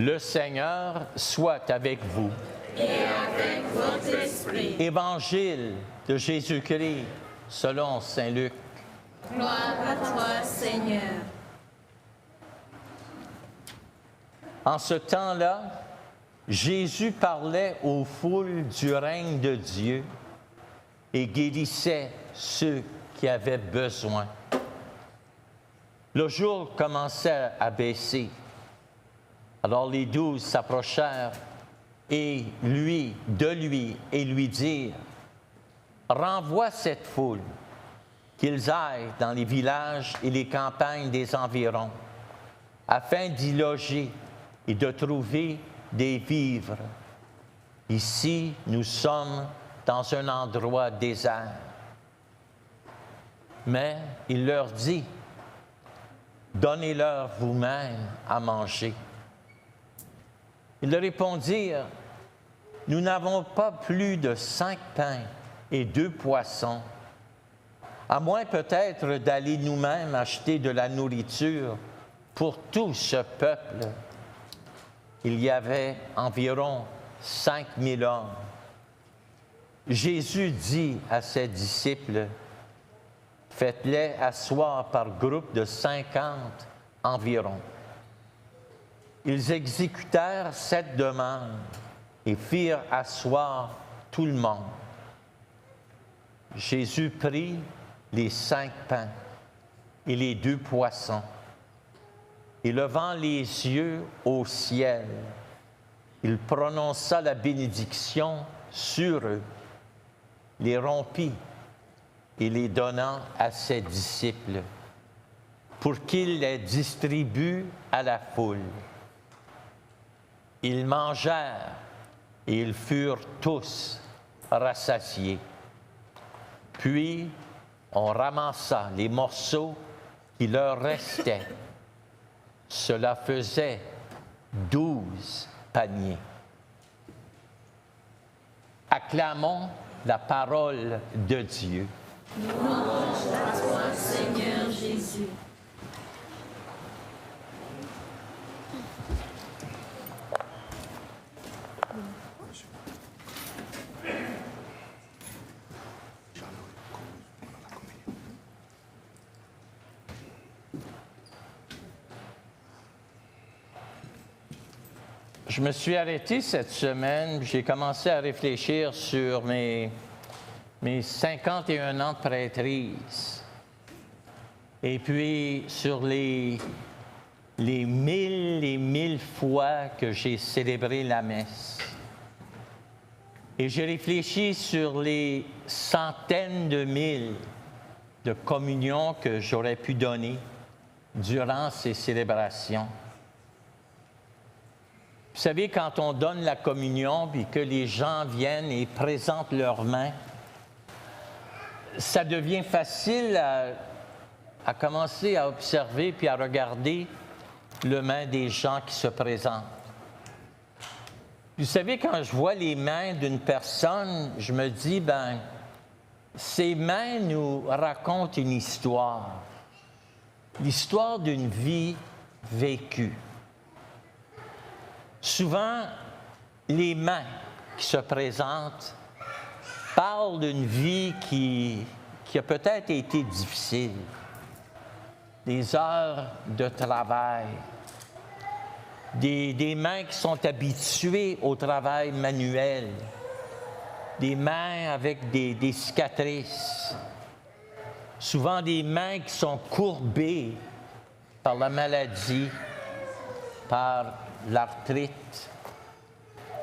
Le Seigneur soit avec vous. Et avec votre esprit. Évangile de Jésus-Christ selon saint Luc. Gloire à toi, Seigneur. En ce temps-là, Jésus parlait aux foules du règne de Dieu et guérissait ceux qui avaient besoin. Le jour commençait à baisser. Alors les 12 s'approchèrent et lui dirent, « Renvoie cette foule, qu'ils aillent dans les villages et les campagnes des environs, afin d'y loger et de trouver des vivres. Ici, nous sommes dans un endroit désert. » Mais il leur dit, « Donnez-leur vous-même à manger. » Ils répondirent, « Nous n'avons pas plus de 5 pains et 2 poissons, à moins peut-être d'aller nous-mêmes acheter de la nourriture pour tout ce peuple. » Il y avait environ 5000 hommes. Jésus dit à ses disciples, « Faites-les asseoir par groupe de 50 environ. » Ils exécutèrent cette demande et firent asseoir tout le monde. Jésus prit les 5 pains et les 2 poissons, et levant les yeux au ciel, il prononça la bénédiction sur eux, les rompit et les donna à ses disciples, pour qu'ils les distribuent à la foule. Ils mangèrent et ils furent tous rassasiés. Puis, on ramassa les morceaux qui leur restaient. Cela faisait 12 paniers. Acclamons la parole de Dieu. Louange à toi, Seigneur Jésus. Je me suis arrêté cette semaine, j'ai commencé à réfléchir sur mes 51 ans de prêtrise. Et puis sur les 1000 et 1000 fois que j'ai célébré la messe. Et j'ai réfléchi sur les centaines de mille de communions que j'aurais pu donner durant ces célébrations. Vous savez, quand on donne la communion et que les gens viennent et présentent leurs mains, ça devient facile à commencer à observer puis à regarder les mains des gens qui se présentent. Vous savez, quand je vois les mains d'une personne, je me dis, ces mains nous racontent une histoire, l'histoire d'une vie vécue. Souvent, les mains qui se présentent parlent d'une vie qui a peut-être été difficile, des heures de travail, des mains qui sont habituées au travail manuel, des mains avec des cicatrices, souvent des mains qui sont courbées par la maladie, par l'arthrite,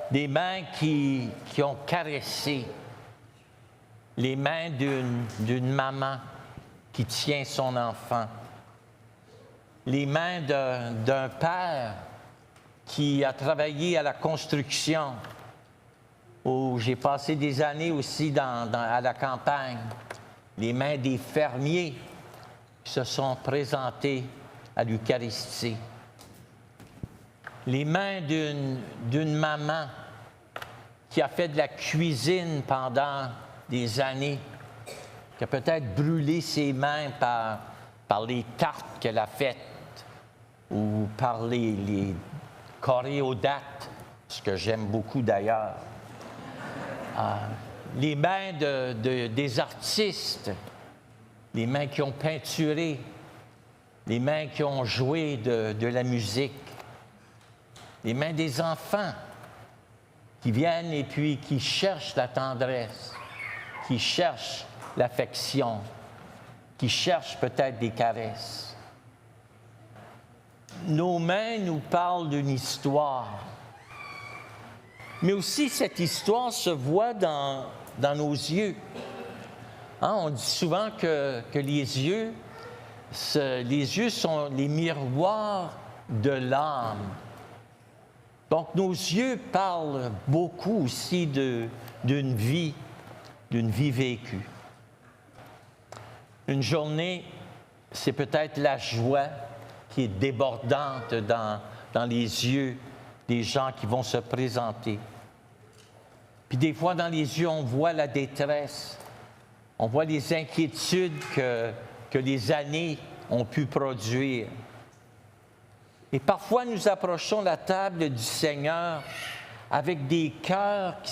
des mains qui ont caressé, les mains d'une maman qui tient son enfant, les mains d'un père qui a travaillé à la construction, où j'ai passé des années aussi à la campagne, les mains des fermiers qui se sont présentés à l'Eucharistie, les mains d'une maman qui a fait de la cuisine pendant des années, qui a peut-être brûlé ses mains par les tartes qu'elle a faites ou par les choréodates, ce que j'aime beaucoup d'ailleurs. Les mains des artistes, les mains qui ont peinturé, les mains qui ont joué de la musique, les mains des enfants qui viennent et puis qui cherchent la tendresse, qui cherchent l'affection, qui cherchent peut-être des caresses. Nos mains nous parlent d'une histoire, mais aussi cette histoire se voit dans nos yeux. Hein, on dit souvent que les yeux sont les miroirs de l'âme. Donc, nos yeux parlent beaucoup aussi d'une vie vécue. Une journée, c'est peut-être la joie qui est débordante dans les yeux des gens qui vont se présenter. Puis des fois, dans les yeux, on voit la détresse, on voit les inquiétudes que les années ont pu produire. Et parfois, nous approchons la table du Seigneur avec des cœurs qui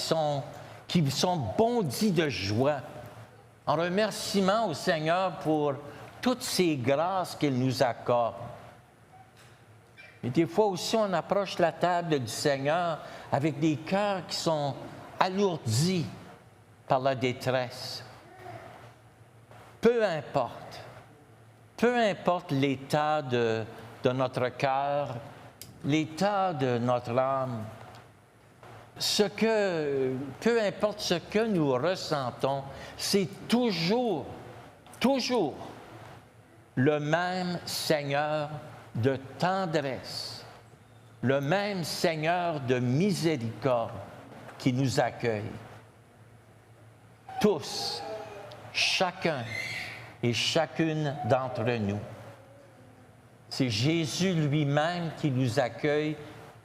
sont bondis de joie, en remerciement au Seigneur pour toutes ces grâces qu'il nous accorde. Et des fois aussi, on approche la table du Seigneur avec des cœurs qui sont alourdis par la détresse. Peu importe l'état de notre cœur, l'état de notre âme, peu importe ce que nous ressentons, c'est toujours le même Seigneur de tendresse, le même Seigneur de miséricorde qui nous accueille. Tous, chacun et chacune d'entre nous. C'est Jésus lui-même qui nous accueille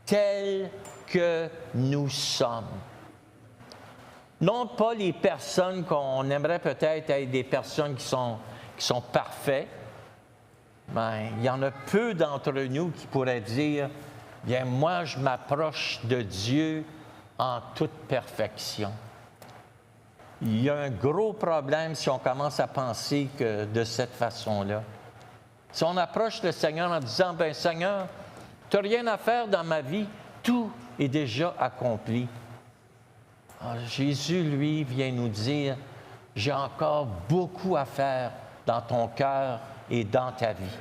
tels que nous sommes. Non pas les personnes qu'on aimerait peut-être être des personnes qui sont parfaites, mais il y en a peu d'entre nous qui pourraient dire « Bien, moi, je m'approche de Dieu en toute perfection ». Il y a un gros problème si on commence à penser que de cette façon-là. Si on approche le Seigneur en disant « Bien, Seigneur, tu n'as rien à faire dans ma vie, tout est déjà accompli. » Alors, Jésus, lui, vient nous dire « J'ai encore beaucoup à faire dans ton cœur et dans ta vie. »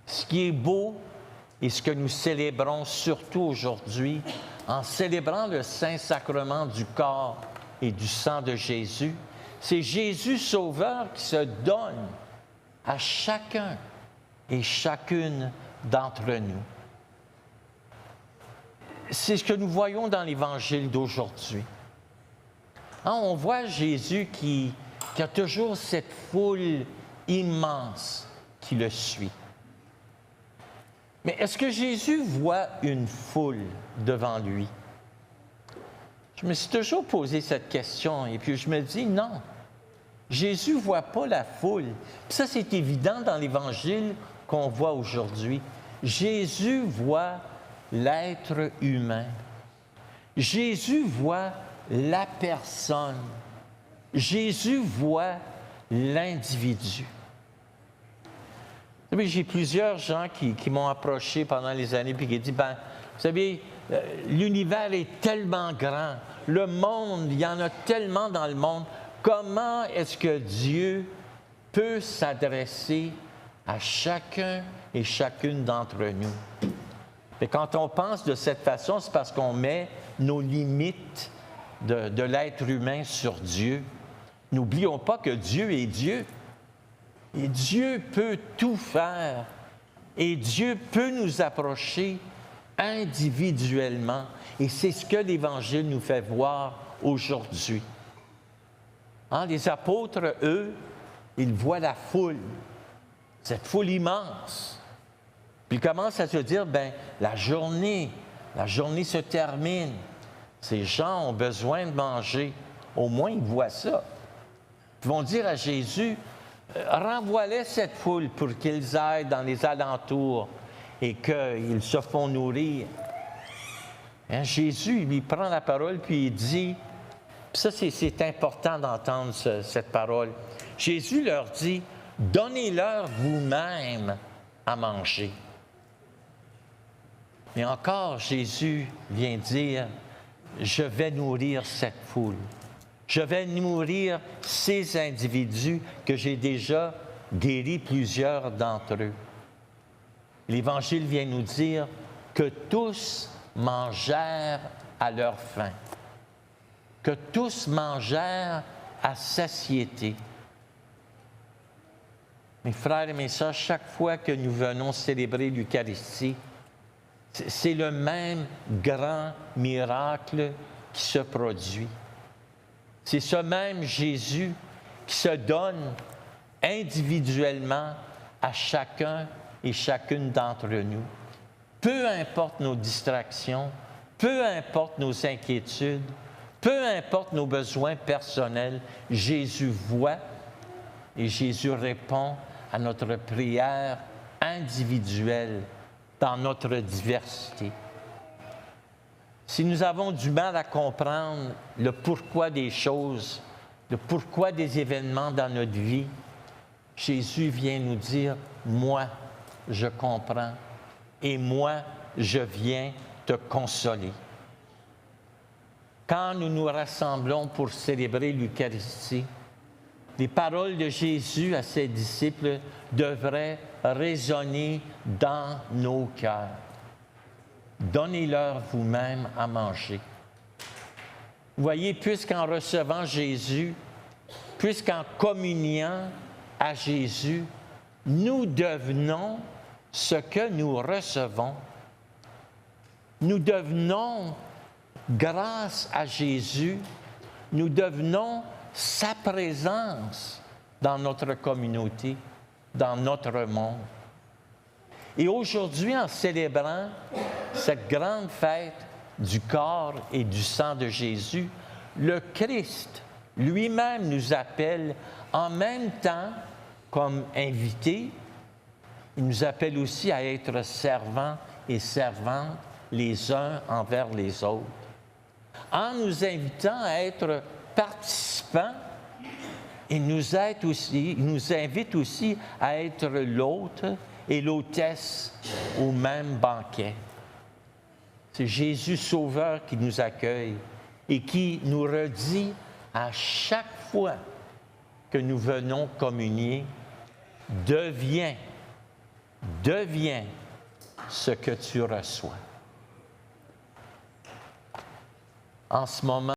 Ce qui est beau et ce que nous célébrons surtout aujourd'hui, en célébrant le Saint-Sacrement du corps et du sang de Jésus, c'est Jésus Sauveur qui se donne à chacun et chacune d'entre nous. C'est ce que nous voyons dans l'Évangile d'aujourd'hui. Hein, on voit Jésus qui a toujours cette foule immense qui le suit. Mais est-ce que Jésus voit une foule devant lui? Je me suis toujours posé cette question et puis je me dis non. Jésus ne voit pas la foule. Puis ça, c'est évident dans l'Évangile qu'on voit aujourd'hui. Jésus voit l'être humain. Jésus voit la personne. Jésus voit l'individu. Vous savez, j'ai plusieurs gens qui m'ont approché pendant les années et qui ont dit, vous savez, l'univers est tellement grand, le monde, il y en a tellement dans le monde, comment est-ce que Dieu peut s'adresser à chacun et chacune d'entre nous? Et quand on pense de cette façon, c'est parce qu'on met nos limites de l'être humain sur Dieu. N'oublions pas que Dieu est Dieu. Et Dieu peut tout faire. Et Dieu peut nous approcher individuellement. Et c'est ce que l'Évangile nous fait voir aujourd'hui. Hein, les apôtres, eux, ils voient la foule, cette foule immense. Puis ils commencent à se dire, la journée se termine. Ces gens ont besoin de manger. Au moins, ils voient ça. Ils vont dire à Jésus, renvoie-les cette foule pour qu'ils aillent dans les alentours et qu'ils se font nourrir. Hein, Jésus, il prend la parole puis il dit, puis ça c'est important d'entendre cette parole. Jésus leur dit, donnez-leur vous-même à manger. Mais encore, Jésus vient dire, je vais nourrir cette foule. Je vais nourrir ces individus que j'ai déjà guéris plusieurs d'entre eux. L'Évangile vient nous dire que tous mangèrent à leur faim, que tous mangèrent à satiété. Mes frères et mes sœurs, chaque fois que nous venons célébrer l'Eucharistie, c'est le même grand miracle qui se produit. C'est ce même Jésus qui se donne individuellement à chacun et chacune d'entre nous. Peu importe nos distractions, peu importe nos inquiétudes, peu importe nos besoins personnels, Jésus voit et Jésus répond à notre prière individuelle dans notre diversité. Si nous avons du mal à comprendre le pourquoi des choses, le pourquoi des événements dans notre vie, Jésus vient nous dire, moi, je comprends et moi, je viens te consoler. Quand nous nous rassemblons pour célébrer l'Eucharistie, les paroles de Jésus à ses disciples devraient résonner dans nos cœurs. Donnez-leur vous-même à manger. Vous voyez, puisqu'en recevant Jésus, puisqu'en communiant à Jésus, nous devenons ce que nous recevons. Nous devenons, grâce à Jésus, nous devenons sa présence dans notre communauté, dans notre monde. Et aujourd'hui, en célébrant cette grande fête du corps et du sang de Jésus, le Christ lui-même nous appelle en même temps comme invités. Il nous appelle aussi à être servants et servantes les uns envers les autres. En nous invitant à être participants, il nous invite aussi à être l'hôte et l'hôtesse au même banquet. C'est Jésus Sauveur qui nous accueille et qui nous redit à chaque fois que nous venons communier, deviens ce que tu reçois. En ce moment,